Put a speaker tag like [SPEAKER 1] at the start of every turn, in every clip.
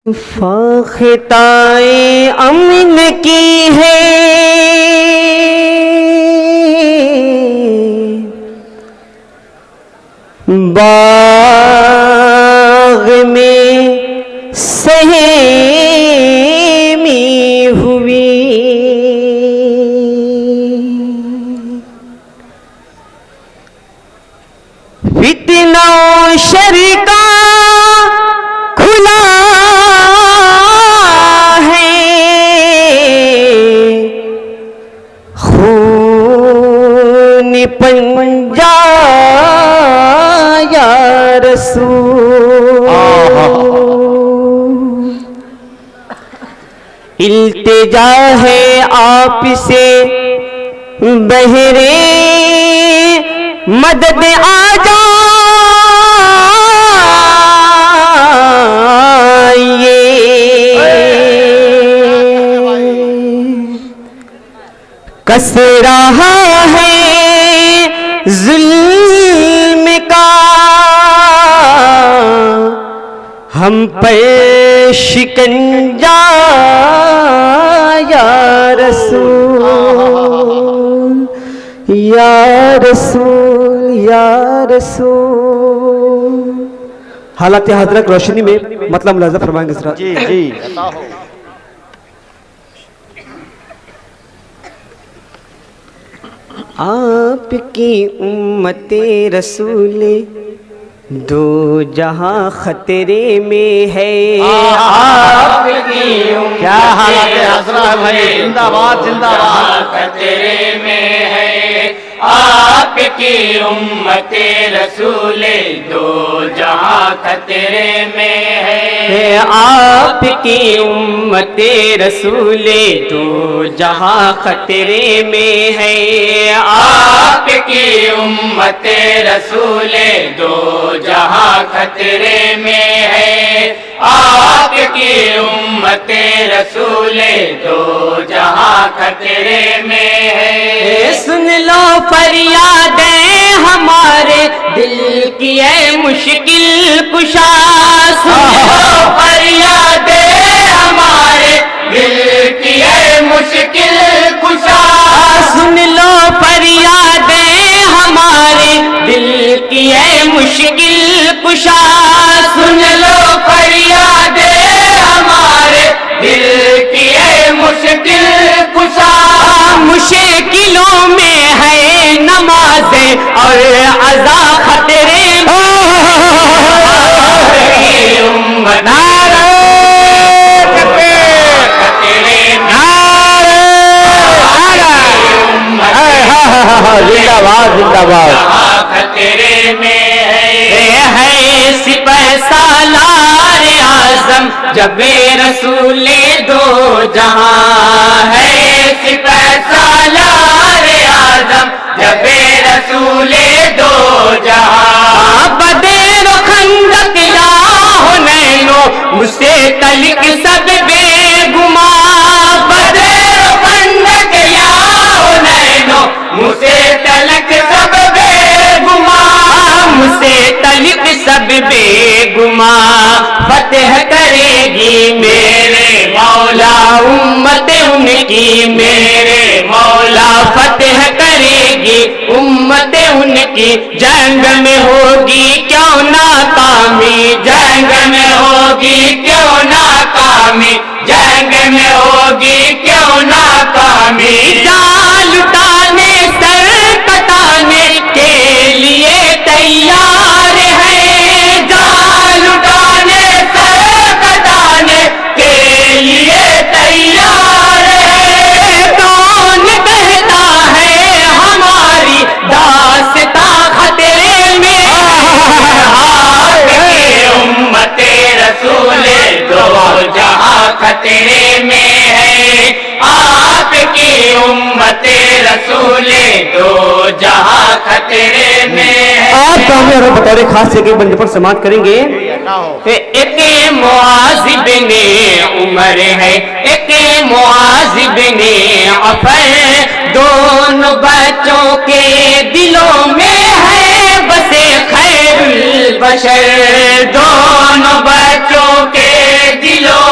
[SPEAKER 1] فاختائے امن کی ہے باغ میں سہمی ہوئی فتنہ و شر کا کھلا ہے خون پنجا یا رسول التجا ہے آپ سے بہرے مدد آ جائیے کس رہا ہے ظلم کا ہم پر شکنجا یا رسول یا رسول یا رسول. حالات حاضرہ کی روشنی میں مطلب ملاحظہ فرمائیں گے سر.
[SPEAKER 2] جی جی عطا ہو.
[SPEAKER 1] آپ کی امت رسول دو جہاں خطرے میں ہے.
[SPEAKER 2] آپ کی کیا حالات حاضرہ ہے بھائی. زندہ باد زندہ باد.
[SPEAKER 3] خطرے میں ہے آپ کی امت رسول دو جہاں خطرے میں ہے.
[SPEAKER 1] آپ کی امت رسول دو جہاں خطرے میں ہے.
[SPEAKER 3] آپ کی امت رسول دو جہاں خطرے میں ہے. آپ کی امت رسول دو جہاں خطرے میں ہے.
[SPEAKER 1] سن لو فریادیں ہمارے دل کی اے مشکل کشا.
[SPEAKER 3] سن لو فریادیں ہمارے دل کی اے مشکل کشا.
[SPEAKER 1] سن لو فریادیں ہمارے دل کی اے مشکل کشا.
[SPEAKER 3] سن لو فریادیں ہمارے دل کی اے مشکل کشا.
[SPEAKER 1] مشکلوں میں ہے نماز اور عزا خطرے میں.
[SPEAKER 2] زندہ باد زندہ باد.
[SPEAKER 3] خطرے میں
[SPEAKER 1] ہے سپہ سالار اعظم جب رسول دو جہاں ہے.
[SPEAKER 3] سپہ سالار اعظم جب رسول دو جہاں.
[SPEAKER 1] بدر و خندق یا حنین و مجھ سے تلک سب بے گما.
[SPEAKER 3] بدر و خندق یا حنین و مجھ سے تلک سب بے گما.
[SPEAKER 1] مجھ سے تلک سب بے گما. فتح کرے گی میرے مولا امت ان کی. میرے مولا فتح کرے گی امت ان کی. جنگ میں ہوگی کیوں ناکامی.
[SPEAKER 3] جنگ میں ہوگی کیوں ناکامی. جنگ میں ہوگی کیوں ناکامی.
[SPEAKER 1] جان لٹانے سر کٹانے کے لیے تیار ہے.
[SPEAKER 3] جان لٹانے سر کٹانے کے لیے تیار ہے.
[SPEAKER 1] کون کہتا ہے ہماری داستاں خطرے میں.
[SPEAKER 3] آپ کی امت رسول دو جہاں خطرے میں ہے. آپ کی امت رسول دو جہاں خطرے میں ہے.
[SPEAKER 1] آپ کا ہمیں اور بطور خاص سے بندے پر سماعت کریں گے. ایک معاذ بن عمر ہے ایک معاذ بن عفر. دونوں بچوں کے دلوں میں ہے بسے خیر البشر.
[SPEAKER 3] دونوں بچوں کے دلوں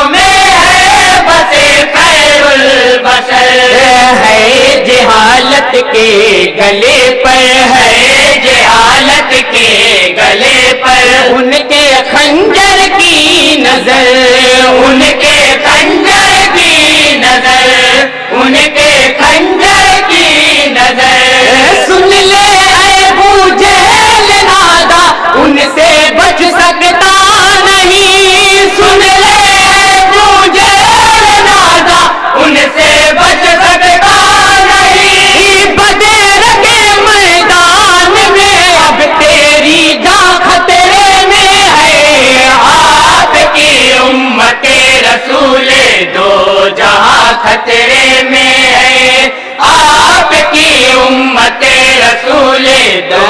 [SPEAKER 3] رسول دو جہاں خطرے میں ہے آپ کی امت رسول دو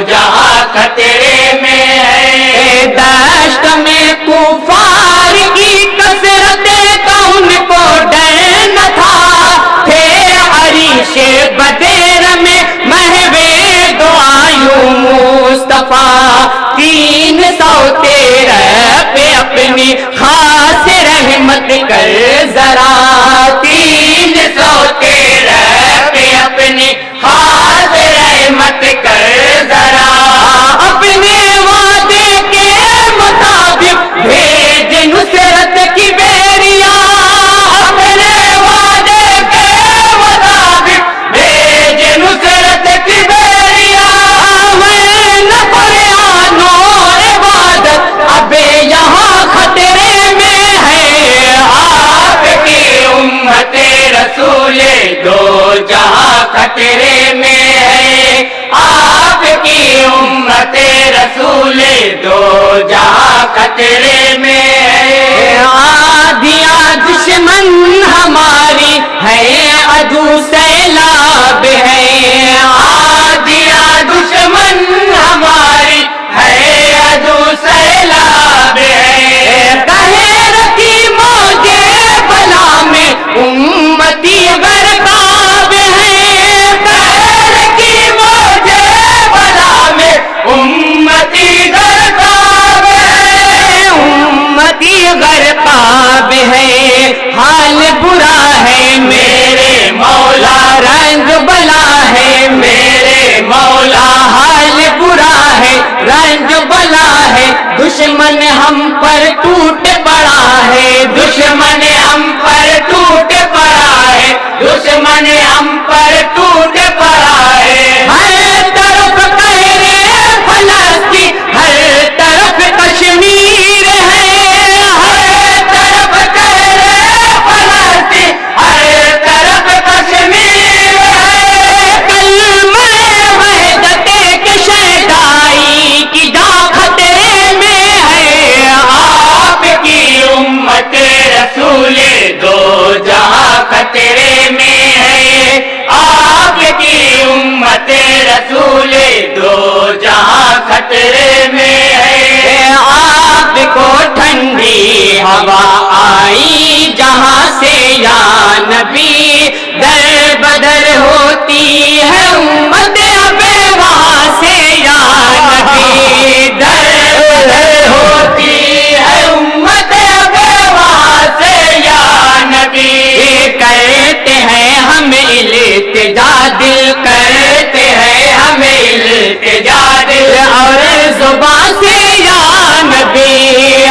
[SPEAKER 3] جہاں خطرے میں ہے
[SPEAKER 1] دشت میں کفار کی کثرت کا ان کو ڈر نہ تھا تھے عریش بدر میں محوے دعایوں مصطفیٰ 313 پہ اپنی خاص رحمت کر ذرا
[SPEAKER 3] 313 پہ اپنی خاص رحمت کر ذرا
[SPEAKER 1] اپنے وعدے کے مطابق بھیج نصرت کی بیریاں
[SPEAKER 3] اپنے وعدے کے مطابق بھیج نصرت کی بیریاں
[SPEAKER 1] قرآن و عبادت اب یہاں خطرے میں ہے
[SPEAKER 3] آپ کی امت رسول دو جہاں خطرے میں ہے آپ کی امت رسول دو جہاں خطرے میں ہے
[SPEAKER 1] آدھیاں دشمن ہماری ہے عدو سیلاب ہے
[SPEAKER 3] آدیا دشمن ہماری ہے عدو سیلاب ہے
[SPEAKER 1] قہر کی موجے بلا میں امتی غرقاب ہے
[SPEAKER 3] قہر کی موجے بلا میں امتی غرقاب ہے
[SPEAKER 1] امتی غرقاب ہے حال برا ہے
[SPEAKER 3] میرے مولا
[SPEAKER 1] رنگ بلا ہے
[SPEAKER 3] میرے مولا
[SPEAKER 1] حال برا ہے رنج بلا ہے دشمن ہم پر ٹوٹ پڑا ہے
[SPEAKER 3] دشمن ہم پر ٹوٹ پڑا ہے دشمن ہم پر ٹوٹ پڑا ہے
[SPEAKER 1] ہر طرف قہر فلسطین ہر طرف کشمیر ہے
[SPEAKER 3] ہر طرف قہر فلسطین ہر طرف کشمیر ہے
[SPEAKER 1] کلمہ وحدت کے شہدائی کی جا خطرے میں ہے
[SPEAKER 3] آپ کی امت رسول دو جہاں خطرے میں ہے آپ کی امت رسول دو جہاں خطرے میں ہے
[SPEAKER 1] آپ کو ٹھنڈی ہوا آئی جہاں سے یا نبی در بدر ہوتی ہے امت اب وہاں سے یا نبی
[SPEAKER 3] در بدر ہوتی ہے امت اب وہاں سے یا نبی
[SPEAKER 1] کرتے ہیں ہم التجا دل
[SPEAKER 3] کرتے ہیں ہمیں التجا دل
[SPEAKER 1] اور زبان سے یا نبی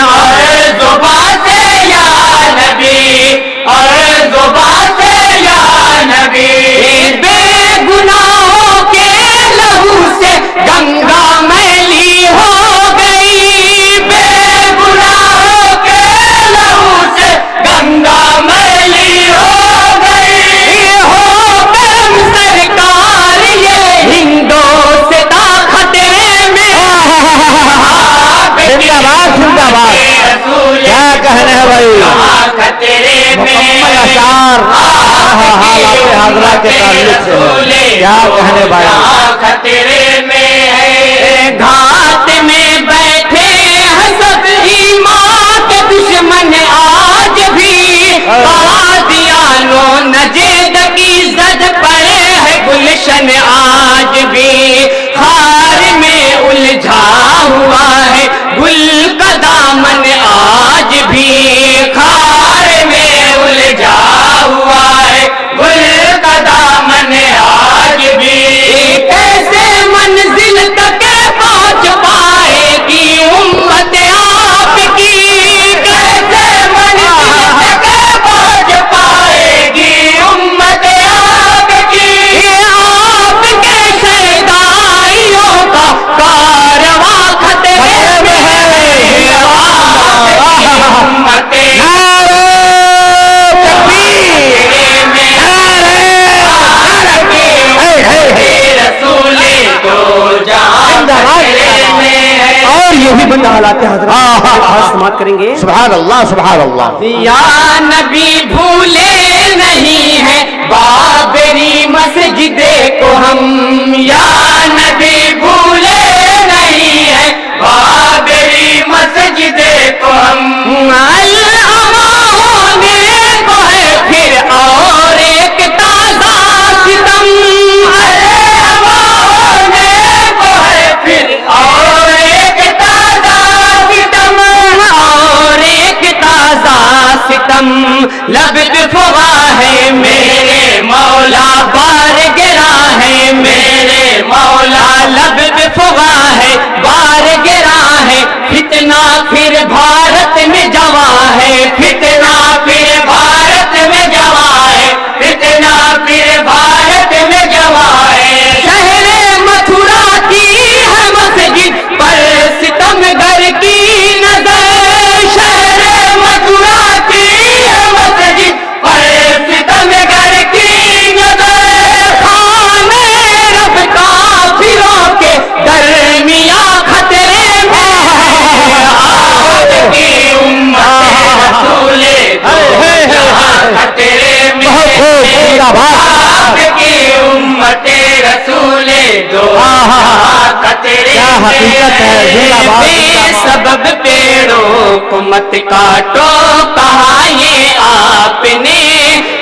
[SPEAKER 3] اور زبان سے یا نبی اور زبان سے یا نبی
[SPEAKER 1] بے گناہوں کے لہو سے گنگا میلی ہو گئی
[SPEAKER 3] بے گناہوں کے لہو سے گنگا میلی ہو گئی
[SPEAKER 1] ہو کرم سرکار یہ ہندو سے خطرے میں
[SPEAKER 2] زندہ باد کیا کہنا ہے بھائی
[SPEAKER 3] خطرے میں
[SPEAKER 2] مکمل اشعار حالات حاضرہ کے تعلق سے ہے کیا کہنے بھائی
[SPEAKER 3] خطرے میں ہے
[SPEAKER 1] گھات میں بیٹھے حسب ایمان کے دشمن آج بھی قادیانوں نجد کی زد پڑے ہے گلشن آج بھی خار میں الجھا ہوا ہے گل کا دامن آج بھی
[SPEAKER 3] خار میں الجھا ہوا ہے گل کا دامن آج بھی
[SPEAKER 1] کیسے منزل تک پہنچ پائے گی امت آپ کی
[SPEAKER 3] کیسے منزل تک پہنچ پائے گی امت آپ کی
[SPEAKER 1] آپ کے شہدا
[SPEAKER 2] کریں گے
[SPEAKER 3] سبحان اللہ سبحان اللہ.
[SPEAKER 1] یا نبی بھولے نہیں ہے بابری مسجد کو ہم، یا نبی بھولے نہیں ہے بابری مسجد کو ہم. الہما ہونے کو ہے پھر اور ایک تازہ ستم، الہما ہونے کو ہے پھر اور ایک تازہ ستم، اور ایک تازہ ستم. لب فوا ہے میرے مولا بار گرا ہے میرے مولا، لب فوا ہے بار گرا ہے. فتنہ پھر بھارت میں جوا ہے، فتنہ پھر بھارت میں جوا ہے، فتنہ پھر بھارت میں جوا ہے. شہر متھرا کی ہے مسجد پر ستم گر کی نظر، شہر متھرا کی ہے مسجد پر ستم گر کی نظر. خانے رب کافروں کے درمیاں خطرے میں ہے، آپ کی امت رسول دو جہاں خطرے میں ہے، آپ کی امت رسول دو جہاں خطرے میں ہے. بے سبب پیڑوں کو مت کاٹو کہا یہ آپ نے،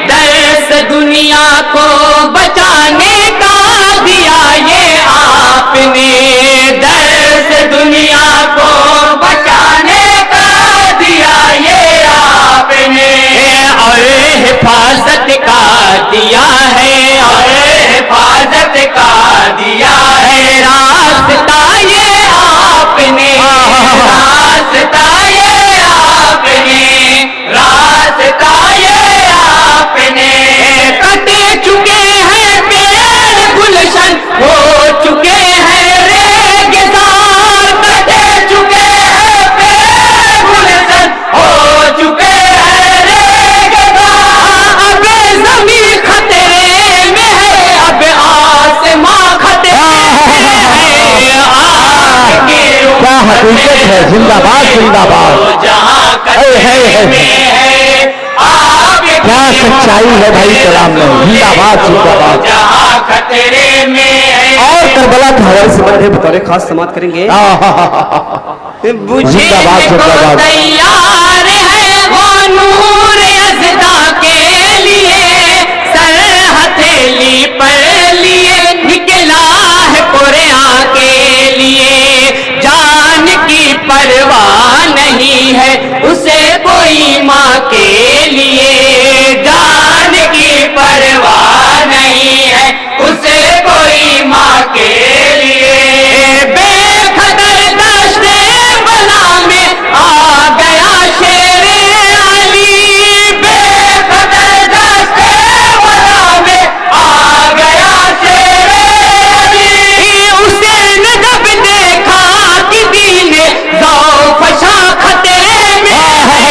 [SPEAKER 1] درس دنیا کو بچانے کا دیا یہ آپ نے، درس دنیا کو بچانے کا دیا یہ آپ نے. اور حفاظت کا دیا ہے، اور حفاظت کا دیا ہے. راستہ یہ آپ نے، راستہ یہ آپ نے، راستہ یہ آپ نے. کٹے چکے ہیں پیڑ گلشن ہو چکے ہیں ریگزار، کٹے چکے ہیں پیڑ گلشن ہو چکے ہیں ریگزار. اب زمین خطرے میں ہے، اب آسماں خطرے میں ہے. آپ کی
[SPEAKER 3] کیا حقیقت ہے، زندہ باد زندہ باد.
[SPEAKER 1] جہاں خطرے میں ہے، آپ
[SPEAKER 3] کیا سچائی ہے بھائی کلام میں، زندہ باد زندہ باد.
[SPEAKER 1] جہاں خطرے میں ہے.
[SPEAKER 3] اور کربلا کے حوالے سے بڑے
[SPEAKER 2] بطور خاص سماعت کریں گے.
[SPEAKER 1] بجھے
[SPEAKER 3] زندہ باد
[SPEAKER 1] کو
[SPEAKER 3] زندہ باد.
[SPEAKER 1] تیار ہے وہ نور ازدا کے لیے، سر ہتھیلی پر لیے نکلا ہے قرآن کے لیے. جان کی پرواہ نہیں ہے اسے کوئی ماں کے لیے، جان کی پرواہ نہیں ہے اسے کوئی ماں کے لیے. بے خطر دشت بلا میں آ گیا شیر علی، بے خطر دشت بلا میں آ گیا شیر علی. اسے نے جب دیکھا کہ دین ذوفشا خطرے میں ہے،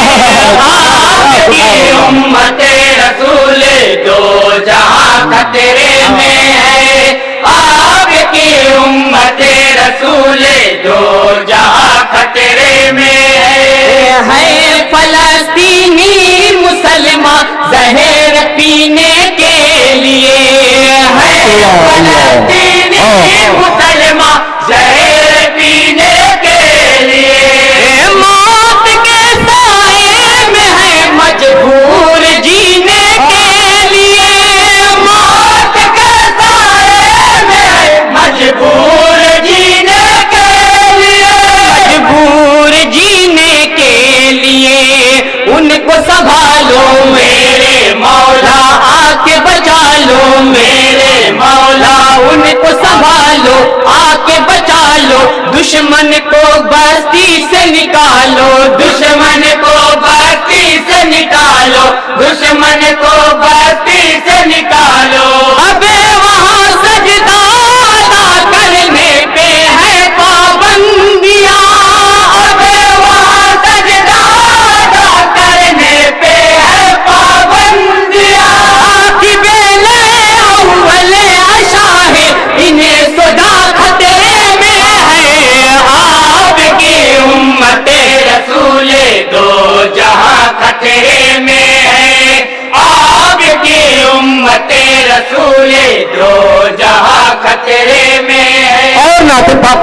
[SPEAKER 1] آپ کی امت رسول دو جہاں خطرے میں ہے، آپ کی امت رسول دو جہاں خطرے میں ہے. فلسطینی مسلمان زہر پینے کے لیے ہے، فلسطینی مسلمان زہر پینے کے لیے. موت کے سائے میں ہے مجبور جینے کے لیے، موت کے سائے میں ہے مجبور جینے کے لیے، مجبور جینے کے لیے. ان کو سنبھالو میرے مولا، آ کے بچا لو میرے مولا. ان کو سنبھالو آ کے بچا لو، دشمن کو بستی سے نکالو، دشمن کو بستی سے نکالو، دشمن کو بستی سے نکالو. اب وہاں سجدہ ادا کرنے پہ ہے پابندیاں، اب وہاں سجدہ ادا کرنے پہ ہے پابندیاں. کی بیلے اول اشاہ انہیں سجا خطرے میں ہے، آپ کی امت رسول دو